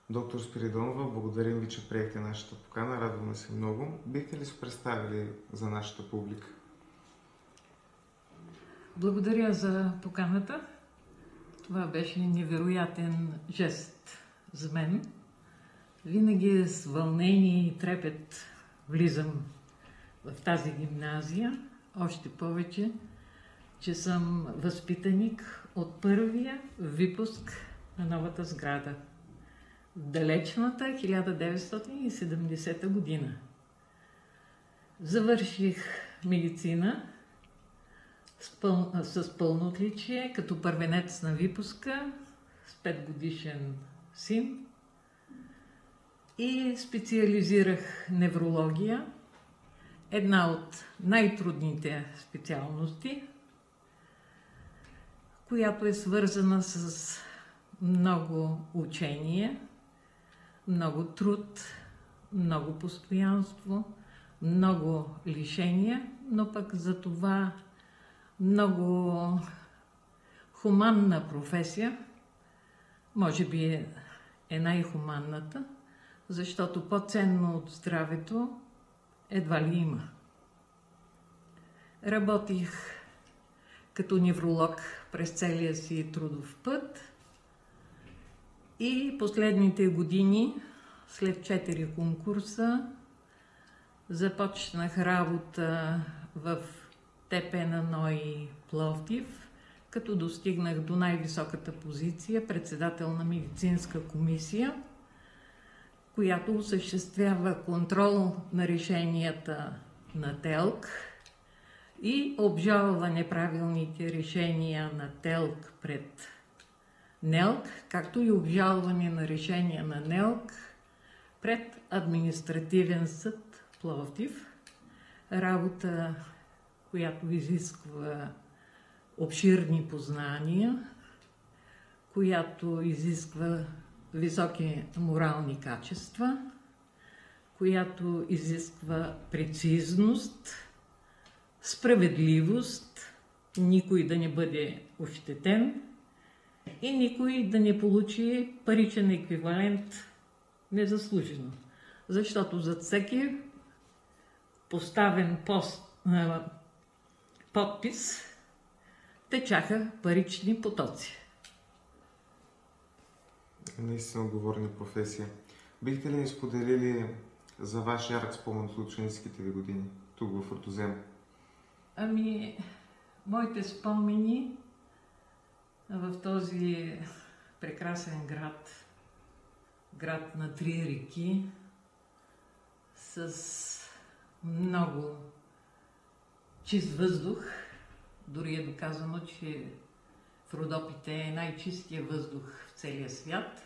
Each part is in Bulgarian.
Доктор Спиридонова, благодарим ви, че приехте нашата покана. Радваме се много. Бихте ли се представили за нашата публика? Благодаря за поканата. Това беше невероятен жест за мен. Винаги с вълнение и трепет влизам в тази гимназия. Още повече, че съм възпитаник от първия випуск на новата сграда. В далечната 1970 година. Завърших медицина с пълно отличие, като първенец на випуска, с 5-годишен син, и специализирах неврология, една от най-трудните специалности, която е свързана с много учение, много труд, много постоянство, много лишения, но пък за това много хуманна професия, може би е най-хуманната, защото по-ценно от здравето едва ли има. Работих като невролог през целия си трудов път и последните години, след 4 конкурса, започнах работа в ТП на НОИ Пловдив, като достигнах до най-високата позиция председател на медицинска комисия, която осъществява контрол на решенията на ТЕЛК и обжалва неправилните решения на ТЕЛК пред НЕЛК, както и обжалване на решения на НЕЛК пред Административен съд Пловдив. Работа, която изисква обширни познания, която изисква високи морални качества, която изисква прецизност, справедливост, никой да не бъде ощетен и никой да не получи паричен еквивалент незаслужено. Защото зад всеки поставен подпис течаха парични потоци. Наистина отговорна професия. Бихте ли ни споделили за ваш ярък спомен от ученическите ви години тук в Рудозем? Моите спомени в този прекрасен град на 3 реки, с много чист въздух. Дори е доказано, че в Родопите е най-чистия въздух в целия свят.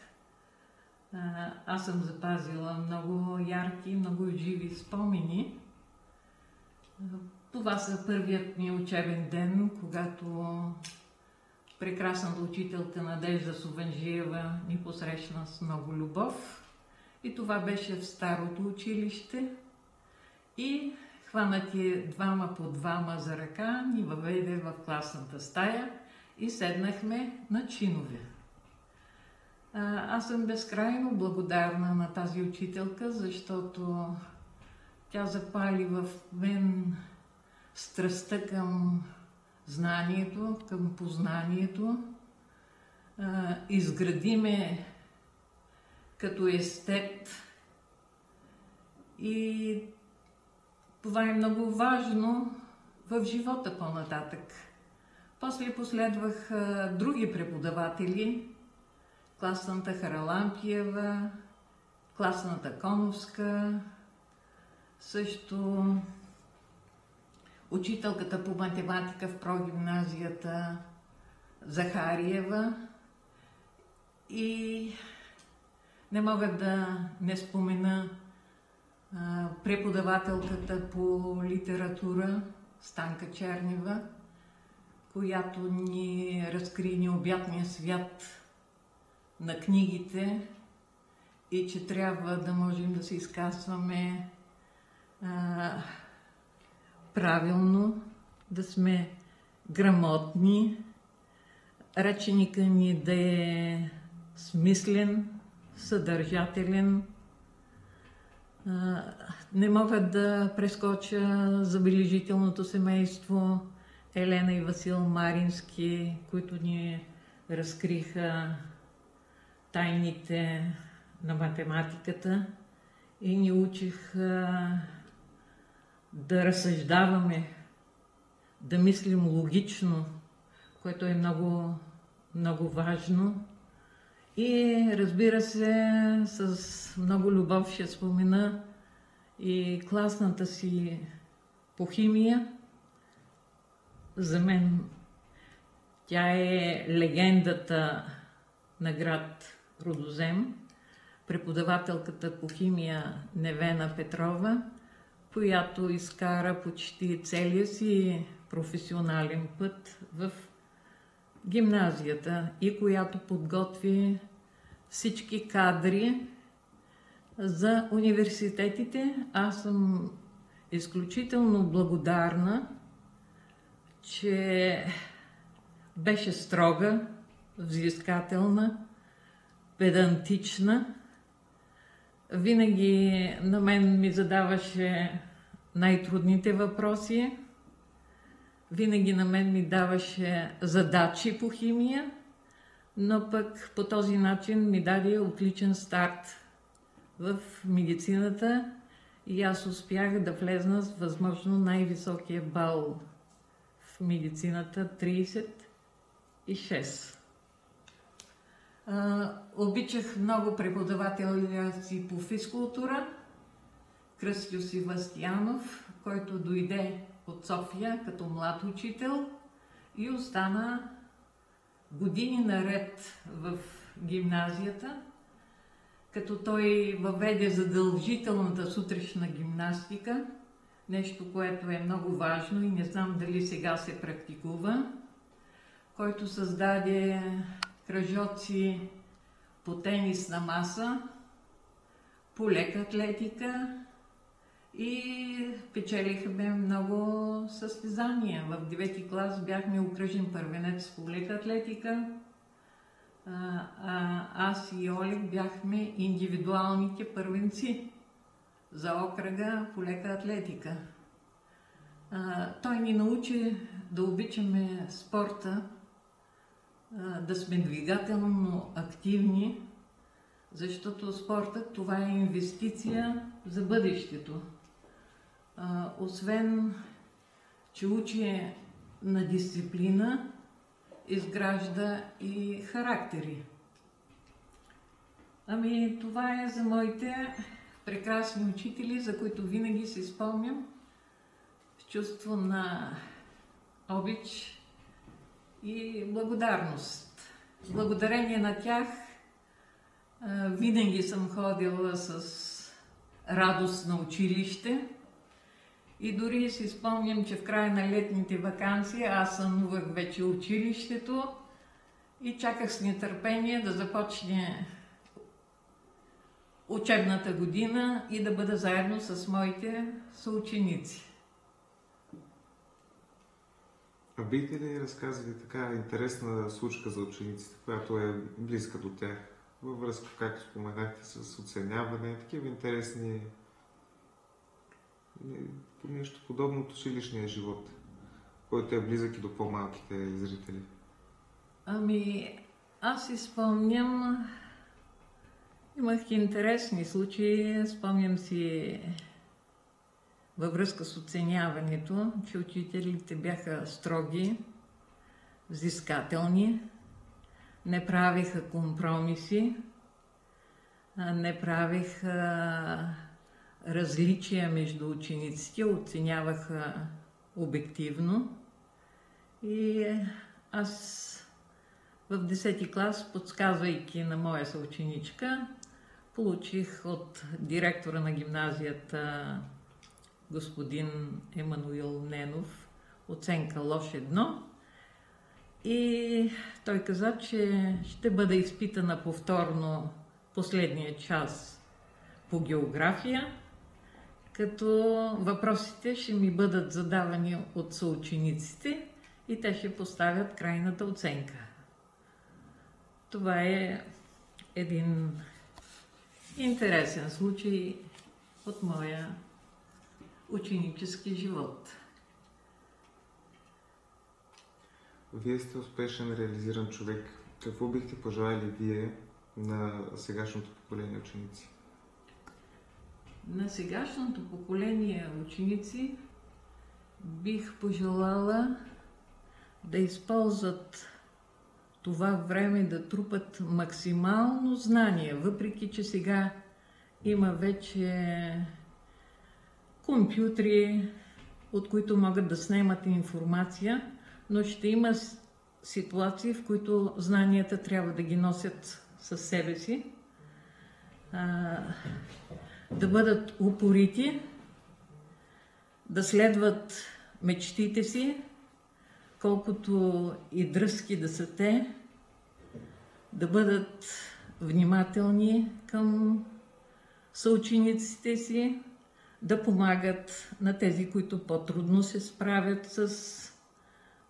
Аз съм запазила много ярки, много живи спомени. Това са първият ми учебен ден, когато прекрасната учителка Надежда Сувенжиева ни посрещна с много любов. И това беше в старото училище. И хванати 2 по 2 за ръка, ни въведе в класната стая и седнахме на чинове. Аз съм безкрайно благодарна на тази учителка, защото тя запали в мен страстта към знанието, към познанието, изгради ме като естет и това е много важно в живота по-нататък. После последвах други преподаватели, класната Харалампиева, класната Коновска, също учителката по математика в прогимназията Захариева и не мога да не спомена преподавателката по литература Станка Чернева, която ни разкри необятния свят на книгите и че трябва да можем да се изказваме правилно, да сме грамотни, реченика ни да е смислен, съдържателен. Не мога да прескоча забележителното семейство Елена и Васил Марински, които ни разкриха тайните на математиката и ни учиха да разсъждаваме, да мислим логично, което е много, много важно. И разбира се, с много любов ще спомена и класната си по химия. За мен тя е легендата на град Рудозем, преподавателката по химия Невена Петрова, която изкара почти целия си професионален път в гимназията и която подготви всички кадри за университетите. Аз съм изключително благодарна, че беше строга, взискателна, педантична. Винаги на мен ми задаваше най-трудните въпроси. Винаги на мен ми даваше задачи по химия, но пък по този начин ми даде отличен старт в медицината и аз успях да влезна с възможно най-високия бал в медицината – 36. Обичах много преподавателя си по физкултура, Кръстю Севастиянов, който дойде от София като млад учител и остана години наред в гимназията, като той въведе задължителната сутрешна гимнастика, нещо, което е много важно и не знам дали сега се практикува, който създаде кръжоци по тенисна маса, по лека атлетика и печелихме много състезания. В 9-ти клас бяхме окръжен първенец по лека атлетика, аз и Олег бяхме индивидуалните първенци за окръга по лека атлетика. Той ни научи да обичаме спорта, да сме двигателно активни, защото спортът това е инвестиция за бъдещето. Освен, че учи на дисциплина, изгражда и характери. Ами това е за моите прекрасни учители, за които винаги си спомням с чувство на обич и благодарност. Благодарение на тях винаги съм ходила с радост на училище и дори си спомням, че в края на летните ваканции аз сънувах вече училището и чаках с нетърпение да започне учебната година и да бъда заедно с моите съученици. А бихте ли разказали така интересна случка за учениците, която е близка до тях, във връзка, както споменахте, с оценяване, такива интересни, нещо подобно от училищния живот, който е близък и до по-малките зрители? Ами, аз си спомням, имах интересни случаи, спомням си във връзка с оценяването, че учителите бяха строги, взискателни, не правиха компромиси, не правиха различия между учениците, оценяваха обективно. И аз в 10-ти клас, подсказвайки на моя съученичка, получих от директора на гимназията господин Емануил Ненов оценка лош 1 и той каза, че ще бъде изпитана повторно последния час по география, като въпросите ще ми бъдат задавани от съучениците и те ще поставят крайната оценка. Това е един интересен случай от моя ученически живот. Вие сте успешен, реализиран човек. Какво бихте пожелали вие на сегашното поколение ученици? На сегашното поколение ученици бих пожелала да използват това време да трупат максимално знание, въпреки че сега има вече компютри, от които могат да снемат информация, но ще има ситуации, в които знанията трябва да ги носят със себе си, да бъдат упорити, да следват мечтите си, колкото и дръзки да са те, да бъдат внимателни към съучениците си, да помагат на тези, които по-трудно се справят с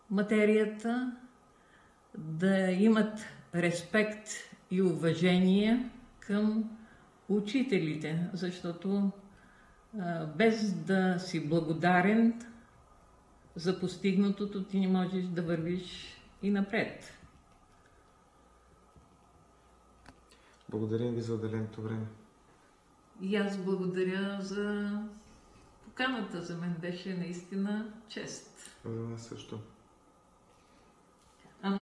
материята, да имат респект и уважение към учителите, защото без да си благодарен за постигнатото, ти не можеш да вървиш и напред. Благодарим ви за отделеното време. И аз благодаря за поканата. За мен беше наистина чест. За нас също.